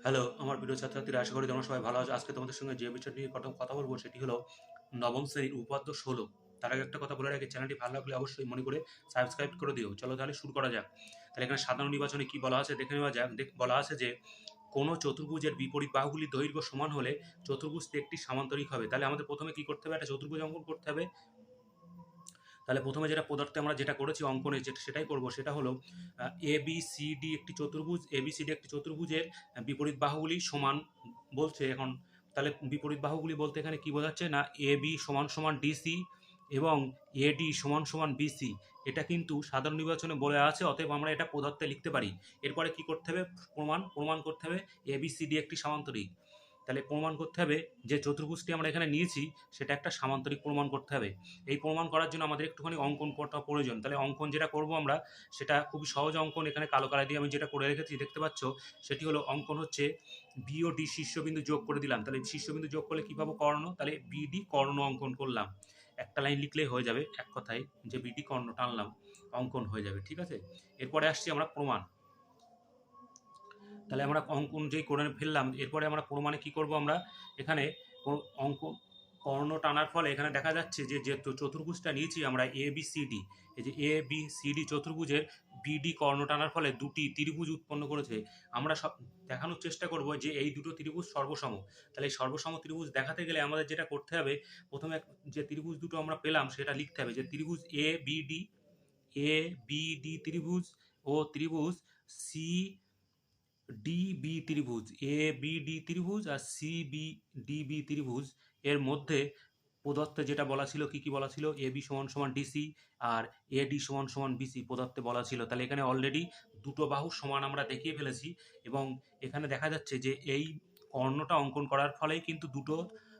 Hello, আমার প্রিয় ছাত্রছাত্রীরা, আশা করি তোমরা সবাই ভালো আছো। আজকে তোমাদের সঙ্গে যে বিষয়টি নিয়ে কথা বলবো সেটি হলো নবম শ্রেণীর উপাদ্য 16। তার আগে একটা কথা বলে রাখি, চ্যানেলটি ভালো লাগলে অবশ্যই মনে করে সাবস্ক্রাইব করে দিও। চলো তাহলে শুরু করা যাক। তাহলে এখানে সাধারণ নির্বাচনে কি বলা আছে দেখে নেওয়া যাক। বলা আছে যে কোনো চতুর্ভুজের বিপরীত বাহুগুলির দৈর্ঘ্য সমান হলে চতুর্ভুজটি একটি সামান্তরিক হবে। তাহলে আমাদের প্রথমে কি করতে হবে? একটা চতুর্ভুজ অঙ্কন করতে হবে। তাহলে প্রথমে যেটা পদার্থে আমরা যেটা করেছি অঙ্কনে সেটাই করব। সেটা হলো এ বি সি ডি একটি চতুর্ভুজ, এ বি সি ডি একটি চতুর্ভুজের বিপরীত বাহুগুলি সমান বলছে এখন। তাহলে বিপরীত বাহুগুলি বলতে এখানে কি বোঝাচ্ছে না, এ বি সমান সমান ডিসি এবং এডি সমান সমান বিসি। এটা কিন্তু সাধারণ নির্বাচনে বলে আছে, অতএব আমরা এটা পদার্থে লিখতে পারি। এরপরে কি করতে হবে? প্রমাণ করতে হবে এ বি সি ডি একটি সামান্তরিক। তাহলে প্রমাণ করতে হবে যে চতুর্ভুজটি আমরা এখানে নিয়েছি সেটা একটা সামান্তরিক প্রমাণ করতে হবে। এই প্রমাণ করার জন্য আমাদের একটুখানি অঙ্কন করা প্রয়োজন। তাহলে অঙ্কন যেটা করব আমরা, সেটা খুবই সহজ অঙ্কন। এখানে কালো কালি দিয়ে আমি যেটা করে রেখেছি দেখতে পাচ্ছ, সেটি হলো অঙ্কন হচ্ছে বি ও ডি শীর্ষবিন্দু যোগ করে দিলাম। তাহলে শীর্ষবিন্দু যোগ করলে কী পাবো? কর্ণ। তাহলে বিডি কর্ণ অঙ্কন করলাম। একটা লাইন লিখলেই হয়ে যাবে, এক কথায় যে বিডি কর্ণ টানলাম, অঙ্কন হয়ে যাবে। ঠিক আছে, এরপরে আসছি আমরা প্রমাণ। তাহলে আমরা অঙ্কন যেই করে ফেললাম, এরপরে আমরা প্রমাণে কি করব? আমরা এখানে অঙ্ক কর্ণ টানার ফলে এখানে দেখা যাচ্ছে যে যে চতুর্ভুজটা নিয়েছি আমরা এ বি সি ডি, এই যে এ বি সি ডি চতুর্ভুজের বিডি কর্ণ টানার ফলে দুটি ত্রিভুজ উৎপন্ন করেছে। আমরা সব দেখানোর চেষ্টা করব যে এই দুটো ত্রিভুজ সর্বসম। তাহলে এই সর্বসম ত্রিভুজ দেখাতে গেলে আমাদের যেটা করতে হবে, প্রথমে যে ত্রিভুজ দুটো আমরা পেলাম সেটা লিখতে হবে, যে ত্রিভুজ A B D, A B D ত্রিভুজ ও ত্রিভুজ সি ডিবি ত্রিভুজ, এ বি ডি ত্রিভুজ আর সি বি ডিবি ত্রিভুজ এর মধ্যে পদার্থে যেটা বলা ছিল, কি কি বলা ছিল? এ বি সমান সমান ডিসি আর এ ডি সমান সমান বিসি পদার্থে বলা ছিল। তাহলে এখানে অলরেডি দুটো বাহু সমান আমরা দেখিয়ে ফেলেছি এবং এখানে দেখা যাচ্ছে যে এই কর্ণটা অঙ্কন করার ফলেই কিন্তু দুটো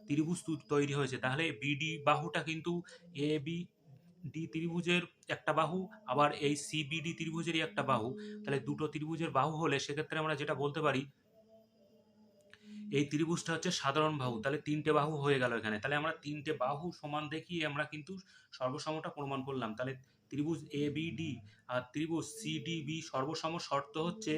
ত্রিভুজ তৈরি হয়েছে। তাহলে বিডি বাহুটা কিন্তু এ বি ডি ত্রিভুজের একটা বাহু, আবার এই সিবিডি ত্রিভুজেরই একটা বাহু। তাহলে দুটো ত্রিভুজের বাহু হলে সেক্ষেত্রে আমরা যেটা বলতে পারি, এই ত্রিভুজটা হচ্ছে সাধারণ বাহু। তাহলে তিনটে বাহু হয়ে গেল এখানে। তাহলে আমরা তিনটে বাহু সমান দেখিয়ে আমরা কিন্তু সর্বসমটা প্রমাণ করলাম। তাহলে ত্রিভুজ এ বি ডি আর ত্রিভুজ সি ডি বি সর্বসম শর্ত হচ্ছে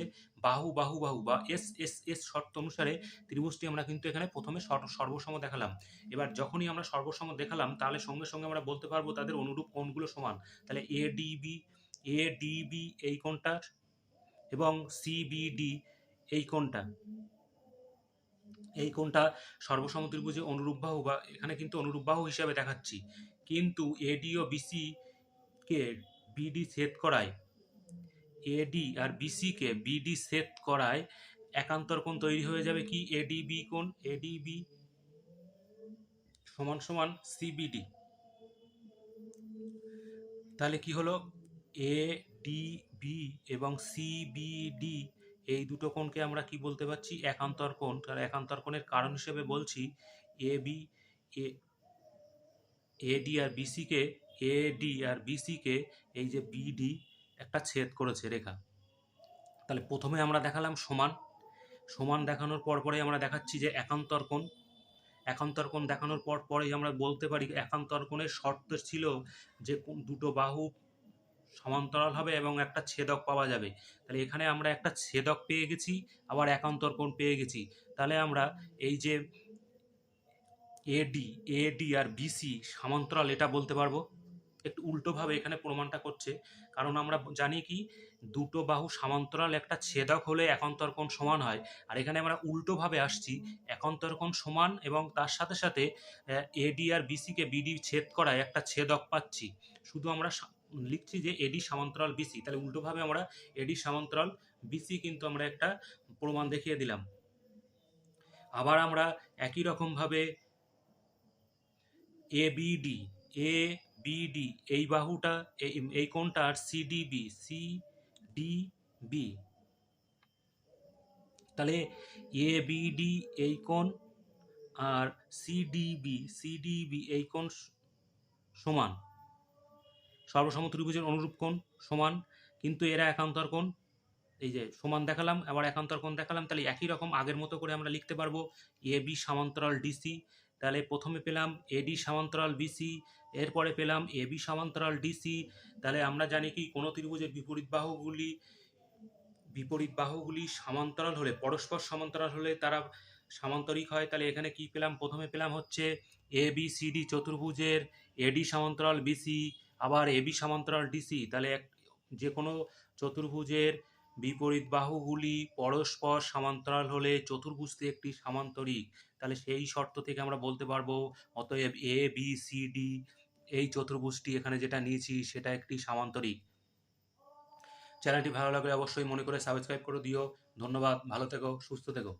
বাহু বাহু বাহু বা এস এস এস শর্ত অনুসারে ত্রিভুজটি আমরা কিন্তু এখানে প্রথমে সর্বসম দেখালাম। এবার যখনই আমরা সর্বসম দেখালাম, তাহলে সঙ্গে সঙ্গে আমরা বলতে পারবো তাদের অনুরূপ কোণগুলো সমান। তাহলে এ ডিবি এই কোণটা এবং সিবিডি এই কোণটা, এই কোণটা সর্বসম ত্রিভুজে অনুরূপ বাহু, বা এখানে কিন্তু অনুরূপ বাহু হিসাবে দেখাচ্ছি। কিন্তু এডি ও বিসি কে বিডি ছেদ করায়, এডি আর বিসি কে বিডি ছেদ করায় একান্তর কোণ তৈরি হয়ে যাবে কি? এডিবি কোণ, এডিবি সমান সমান সিবিডি। তাহলে কি হলো? এ ডি বি এবং সিবিডি এই দুটো কোণকে আমরা কি বলতে পারছি? একান্তর কোণ। তাহলে একান্তর কোণের কারণ হিসেবে বলছি এ বি, এডি আর বিসিকে, এডি আর বিসিকে এই যে বিডি একটা ছেদ করেছে রেখা। তাহলে প্রথমে আমরা দেখালাম সমান, সমান দেখানোর পর পরে আমরা দেখাচ্ছি যে একান্তর কোণ। একান্তর কোণ দেখানোর পর পরেই আমরা বলতে পারি একান্তর কোণের শর্ত ছিল যে দুটো বাহু সমান্তরাল হবে এবং একটা ছেদক পাওয়া যাবে। তাহলে এখানে আমরা একটা ছেদক পেয়ে গেছি, আবার একান্তর কোণ পেয়ে গেছি। তাহলে আমরা এই যে এডি, এডি আর বিসি সমান্তরাল এটা বলতে পারবো। একটু উল্টোভাবে এখানে প্রমাণটা করছে, কারণ আমরা জানি কি দুটো বাহু সমান্তরাল একটা ছেদক হলে একান্তর কোণ সমান হয়। আর এখানে আমরা উল্টোভাবে আসছি, একান্তর কোণ সমান এবং তার সাথে সাথে এডি আর বিসিকে বিডি ছেদ করায় একটা ছেদক পাচ্ছি। শুধু আমরা লিখছি যে এডি সমান্তরাল বিসি, তাহলে উল্টোভাবে আমরা এডি সমান্তরাল বিসি কিন্তু আমরা একটা প্রমাণ দেখিয়ে দিলাম। আবার আমরা একই রকমভাবে এ বিডি, এ বিডি এই বাহুটা, এই কোণটা আর সিডিবি, সিডিবি, তাহলে এ বিডি এই কোণ আর সিডিবি, সিডিবি এই কোণ সমান, সর্বসম ত্রিভুজের অনুরূপ কোণ সমান, কিন্তু এরা একান্তর কোণ। এই যে সমান দেখালাম, আবার একান্তর কোণ দেখালাম। তাহলে একই রকম আগের মতো করে আমরা লিখতে পারবো এ বি সমান্তরাল ডিসি। তাহলে প্রথমে পেলাম এডি সমান্তরাল বিসি, এরপরে পেলাম এ বি সমান্তরাল ডিসি। তাহলে আমরা জানি কি কোনো ত্রিভুজের বিপরীত বাহুগুলি বিপরীত বাহুগুলি সমান্তরাল হলে, পরস্পর সমান্তরাল হলে তারা সামান্তরিক হয়। তাহলে এখানে কি পেলাম? প্রথমে পেলাম হচ্ছে এ বি সি ডি চতুর্ভুজের এডি সমান্তরাল বিসি, আবার এবি সমান্তরাল ডিসি। তাহলে যে কোনো চতুর্ভুজের বিপরীত বাহুগুলি পরস্পর সমান্তরাল হলে চতুর্ভুজটি একটি সামান্তরিক। তাহলে সেই শর্ত থেকে আমরা বলতে পারবো অতএব এ বি সি ডি এই চতুর্ভুজটি এখানে যেটা নিয়েছি সেটা একটি সামান্তরিক। চ্যানেলটি ভালো লাগলে অবশ্যই মনে করে সাবস্ক্রাইব করে দিও। ধন্যবাদ, ভালো থেকো, সুস্থ থেকো।